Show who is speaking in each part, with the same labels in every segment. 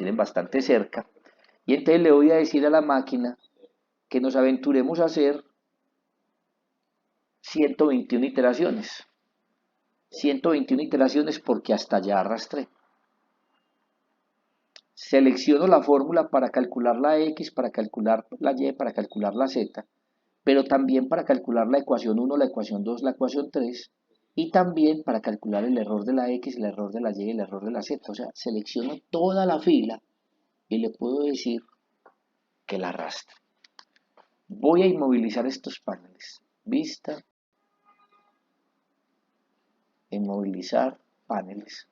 Speaker 1: tienen bastante cerca. Y entonces le voy a decir a la máquina que nos aventuremos a hacer 121 iteraciones. 121 iteraciones porque hasta allá arrastré. Selecciono la fórmula para calcular la X, para calcular la Y, para calcular la Z, pero también para calcular la ecuación 1, la ecuación 2, la ecuación 3, y también para calcular el error de la X, el error de la Y, el error de la Z. O sea, selecciono toda la fila y le puedo decir que la arrastre. Voy a inmovilizar estos paneles. Vista, inmovilizar paneles.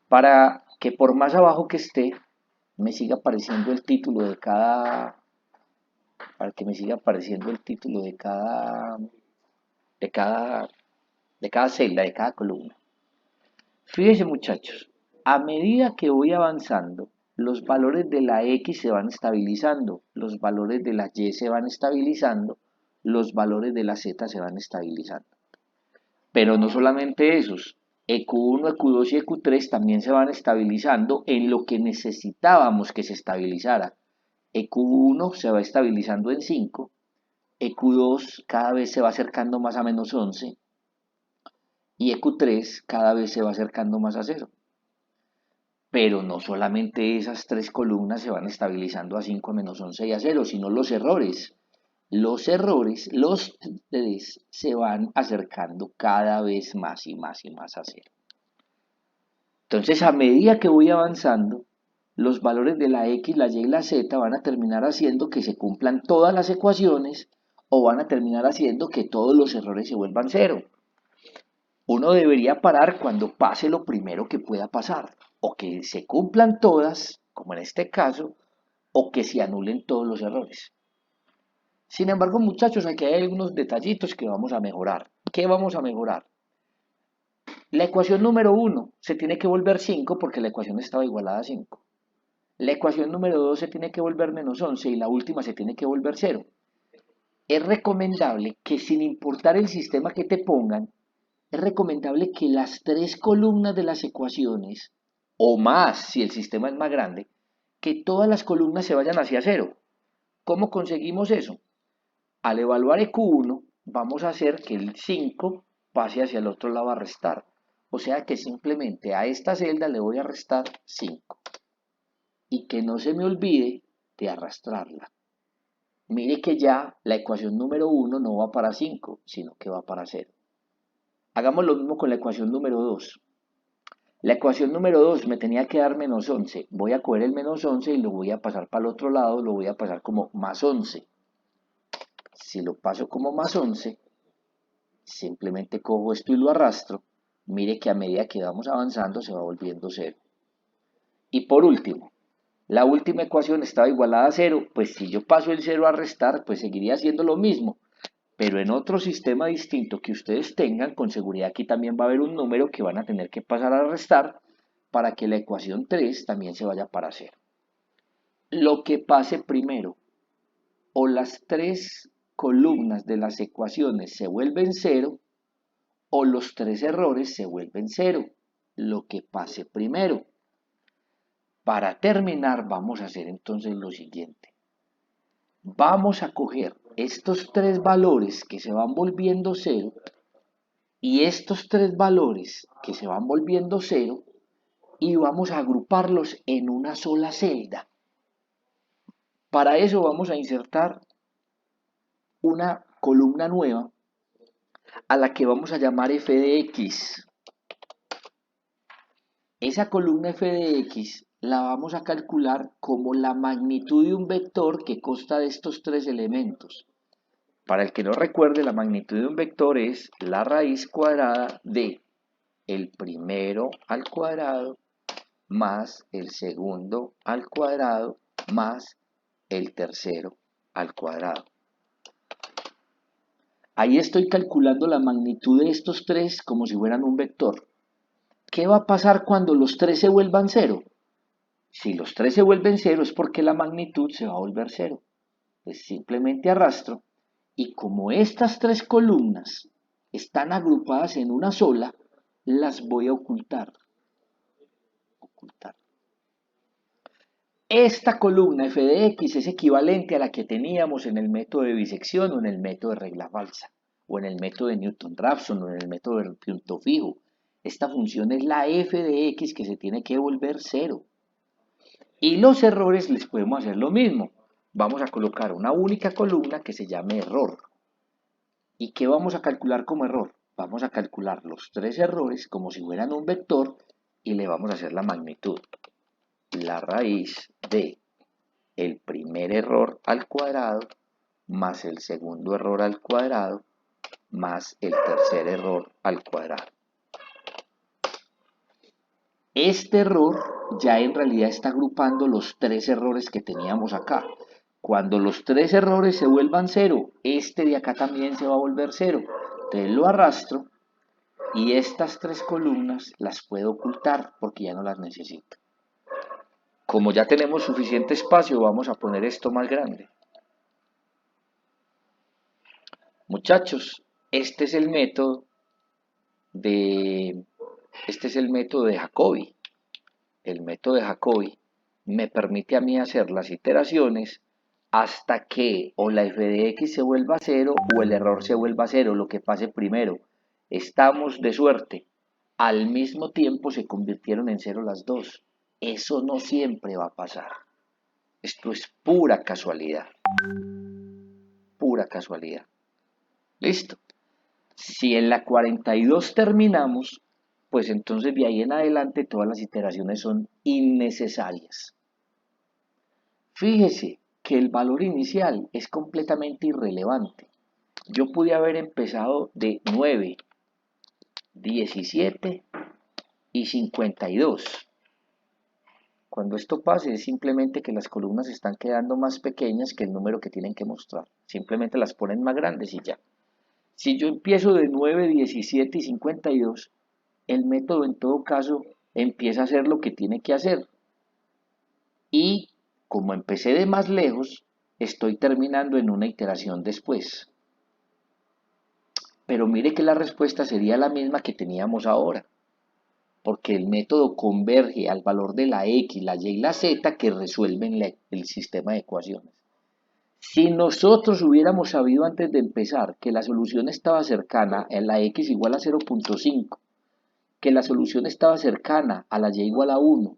Speaker 1: Para que por más abajo que esté, me siga apareciendo el título de cada, para que me siga apareciendo el título de cada, de cada celda, de cada columna. Fíjense muchachos, a medida que voy avanzando, los valores de la X se van estabilizando, los valores de la Y se van estabilizando, los valores de la Z se van estabilizando. Pero no solamente esos, EQ1, EQ2 y EQ3 también se van estabilizando en lo que necesitábamos que se estabilizara. EQ1 se va estabilizando en 5, EQ2 cada vez se va acercando más a -11 y EQ3 cada vez se va acercando más a 0. Pero no solamente esas tres columnas se van estabilizando a 5, a -11 y a 0, sino los errores. Los tres se van acercando cada vez más y más y más a 0. Entonces, a medida que voy avanzando, los valores de la X, la Y y la Z van a terminar haciendo que se cumplan todas las ecuaciones o van a terminar haciendo que todos los errores se vuelvan 0. Uno debería parar cuando pase lo primero que pueda pasar, o que se cumplan todas, como en este caso, o que se anulen todos los errores. Sin embargo, muchachos, aquí hay algunos detallitos que vamos a mejorar. ¿Qué vamos a mejorar? La ecuación número 1 se tiene que volver 5 porque la ecuación estaba igualada a 5. La ecuación número 2 se tiene que volver -11 y la última se tiene que volver 0. Es recomendable que sin importar el sistema que te pongan, es recomendable que las tres columnas de las ecuaciones, o más si el sistema es más grande, que todas las columnas se vayan hacia 0. ¿Cómo conseguimos eso? Al evaluar EQ1, vamos a hacer que el 5 pase hacia el otro lado a restar. O sea que simplemente a esta celda le voy a restar 5. Y que no se me olvide de arrastrarla. Mire que ya la ecuación número 1 no va para 5, sino que va para 0. Hagamos lo mismo con la ecuación número 2. La ecuación número 2 me tenía que dar -11. Voy a coger el -11 y lo voy a pasar para el otro lado, lo voy a pasar como +11. Si lo paso como +11, simplemente cojo esto y lo arrastro. Mire que a medida que vamos avanzando se va volviendo 0. Y por último, la última ecuación estaba igualada a 0, pues si yo paso el 0 a restar, pues seguiría siendo lo mismo. Pero en otro sistema distinto que ustedes tengan, con seguridad aquí también va a haber un número que van a tener que pasar a restar para que la ecuación 3 también se vaya para 0. Lo que pase primero, o las tres columnas de las ecuaciones se vuelven 0, o los tres errores se vuelven 0. Lo que pase primero. Para terminar, vamos a hacer entonces lo siguiente. Vamos a coger estos tres valores que se van volviendo 0 y estos tres valores que se van volviendo 0 y vamos a agruparlos en una sola celda. Para eso vamos a insertar una columna nueva a la que vamos a llamar f de x. Esa columna f de x la vamos a calcular como la magnitud de un vector que consta de estos tres elementos. Para el que no recuerde, la magnitud de un vector es la raíz cuadrada de el primero al cuadrado más el segundo al cuadrado más el tercero al cuadrado. Ahí estoy calculando la magnitud de estos tres como si fueran un vector. ¿Qué va a pasar cuando los tres se vuelvan 0? Si los tres se vuelven 0 es porque la magnitud se va a volver 0. Pues simplemente arrastro y como estas tres columnas están agrupadas en una sola, las voy a ocultar. Esta columna f de x es equivalente a la que teníamos en el método de bisección o en el método de regla falsa, o en el método de Newton-Raphson o en el método de punto fijo. Esta función es la f de x que se tiene que volver cero. Y los errores les podemos hacer lo mismo. Vamos a colocar una única columna que se llame error. ¿Y qué vamos a calcular como error? Vamos a calcular los tres errores como si fueran un vector y le vamos a hacer la magnitud. La raíz de el primer error al cuadrado más el segundo error al cuadrado más el tercer error al cuadrado. Este error ya en realidad está agrupando los tres errores que teníamos acá. Cuando los tres errores se vuelvan cero, este de acá también se va a volver cero. Entonces lo arrastro y estas tres columnas las puedo ocultar porque ya no las necesito. Como ya tenemos suficiente espacio, vamos a poner esto más grande. Muchachos, este es el método de Jacobi. El método de Jacobi me permite a mí hacer las iteraciones hasta que o la f de x se vuelva cero o el error se vuelva cero, lo que pase primero. Estamos de suerte. Al mismo tiempo se convirtieron en cero las dos. Eso no siempre va a pasar. Esto es pura casualidad. Pura casualidad. ¿Listo? Si en la 42 terminamos, pues entonces de ahí en adelante todas las iteraciones son innecesarias. Fíjese que el valor inicial es completamente irrelevante. Yo pude haber empezado de 9, 17 y 52. Cuando esto pase es simplemente que las columnas están quedando más pequeñas que el número que tienen que mostrar. Simplemente las ponen más grandes y ya. Si yo empiezo de 9, 17 y 52, el método en todo caso empieza a hacer lo que tiene que hacer. Y como empecé de más lejos, estoy terminando en una iteración después. Pero mire que la respuesta sería la misma que teníamos ahora, porque el método converge al valor de la x, la y y la z que resuelven el sistema de ecuaciones. Si nosotros hubiéramos sabido antes de empezar que la solución estaba cercana a la x igual a 0.5, que la solución estaba cercana a la y igual a 1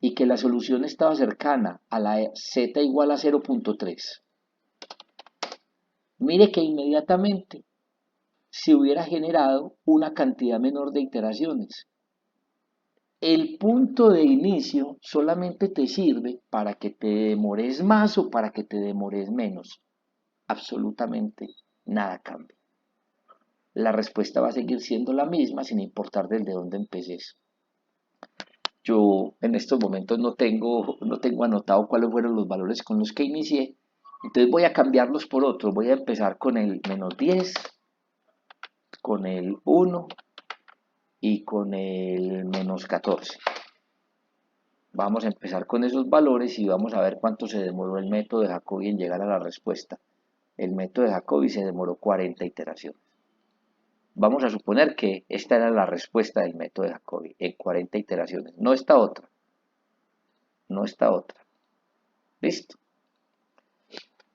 Speaker 1: y que la solución estaba cercana a la z igual a 0.3, mire que inmediatamente se hubiera generado una cantidad menor de iteraciones. El punto de inicio solamente te sirve para que te demores más o para que te demores menos. Absolutamente nada cambia. La respuesta va a seguir siendo la misma sin importar desde dónde empeces. Yo en estos momentos no tengo anotado cuáles fueron los valores con los que inicié. Entonces voy a cambiarlos por otros. Voy a empezar con el menos 10, con el 1 y con el menos 14. Vamos a empezar con esos valores y vamos a ver cuánto se demoró el método de Jacobi en llegar a la respuesta. El método de Jacobi se demoró 40 iteraciones. Vamos a suponer que esta era la respuesta del método de Jacobi en 40 iteraciones. No esta otra. No esta otra. ¿Listo?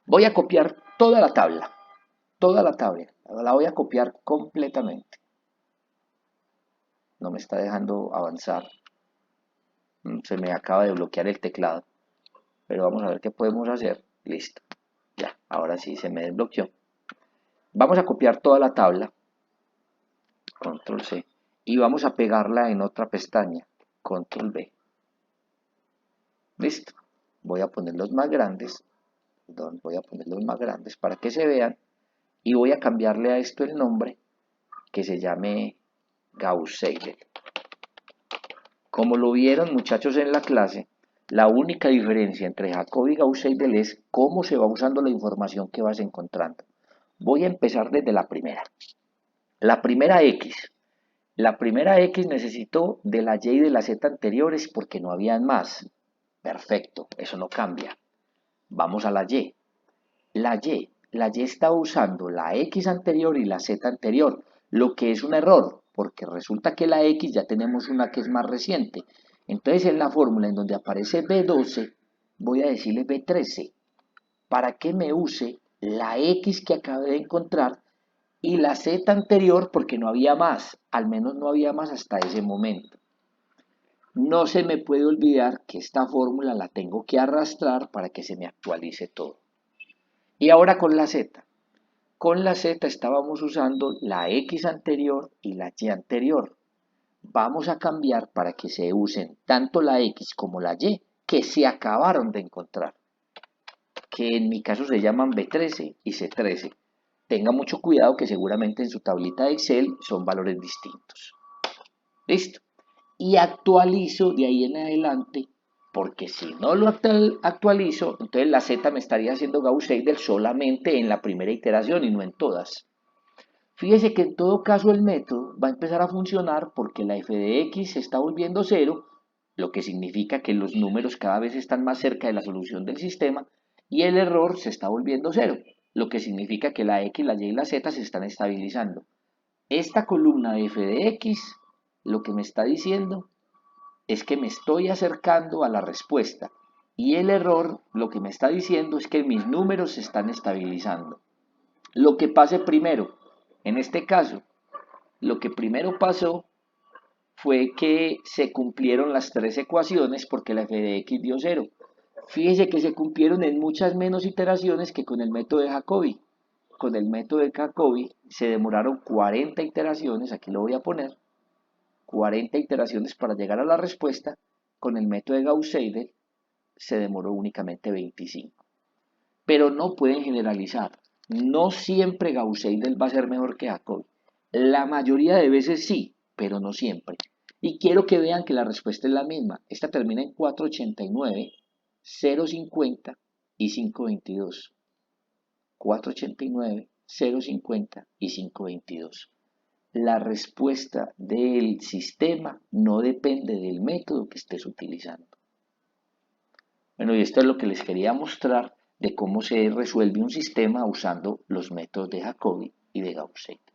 Speaker 1: Voy a copiar toda la tabla. Toda la tabla. La voy a copiar completamente. No me está dejando avanzar. Se me acaba de bloquear el teclado. Pero vamos a ver qué podemos hacer. Listo. Ya, ahora sí se me desbloqueó. Vamos a copiar toda la tabla. Control C. Y vamos a pegarla en otra pestaña. Control V. Listo. Voy a ponerlos más grandes. Perdón, voy a ponerlos más grandes para que se vean. Y voy a cambiarle a esto el nombre que se llame Gauss-Seidel. Como lo vieron muchachos en la clase, la única diferencia entre Jacobi y Gauss-Seidel es cómo se va usando la información que vas encontrando. Voy a empezar desde la primera. La primera X. La primera X necesitó de la Y y de la Z anteriores porque no habían más. Perfecto, eso no cambia. Vamos a la Y. La Y está usando la X anterior y la Z anterior, lo que es un error, porque resulta que la X ya tenemos una que es más reciente. Entonces en la fórmula en donde aparece B12, voy a decirle B13 para que me use la X que acabé de encontrar y la Z anterior porque no había más, al menos no había más hasta ese momento. No se me puede olvidar que esta fórmula la tengo que arrastrar para que se me actualice todo. Y ahora con la Z. Con la Z estábamos usando la X anterior y la Y anterior. Vamos a cambiar para que se usen tanto la X como la Y que se acabaron de encontrar, que en mi caso se llaman B13 y C13. Tenga mucho cuidado que seguramente en su tablita de Excel son valores distintos. Listo. Y actualizo de ahí en adelante, porque si no lo actualizo, entonces la Z me estaría haciendo Gauss-Seidel solamente en la primera iteración y no en todas. Fíjese que en todo caso el método va a empezar a funcionar porque la f de x se está volviendo cero, lo que significa que los números cada vez están más cerca de la solución del sistema, y el error se está volviendo cero, lo que significa que la x, la y y la z se están estabilizando. Esta columna de f de x lo que me está diciendo es que me estoy acercando a la respuesta, y el error lo que me está diciendo es que mis números se están estabilizando. Lo que pase primero, en este caso, lo que primero pasó fue que se cumplieron las tres ecuaciones porque la f de x dio cero. Fíjese que se cumplieron en muchas menos iteraciones que con el método de Jacobi. Con el método de Jacobi se demoraron 40 iteraciones, aquí lo voy a poner, 40 iteraciones para llegar a la respuesta. Con el método de Gauss-Seidel se demoró únicamente 25. Pero no pueden generalizar. No siempre Gauss-Seidel va a ser mejor que Jacobi. La mayoría de veces sí, pero no siempre. Y quiero que vean que la respuesta es la misma. Esta termina en 489, 050 y 522. 489, 050 y 522. La respuesta del sistema no depende del método que estés utilizando. Bueno, y esto es lo que les quería mostrar de cómo se resuelve un sistema usando los métodos de Jacobi y de Gauss-Seidel.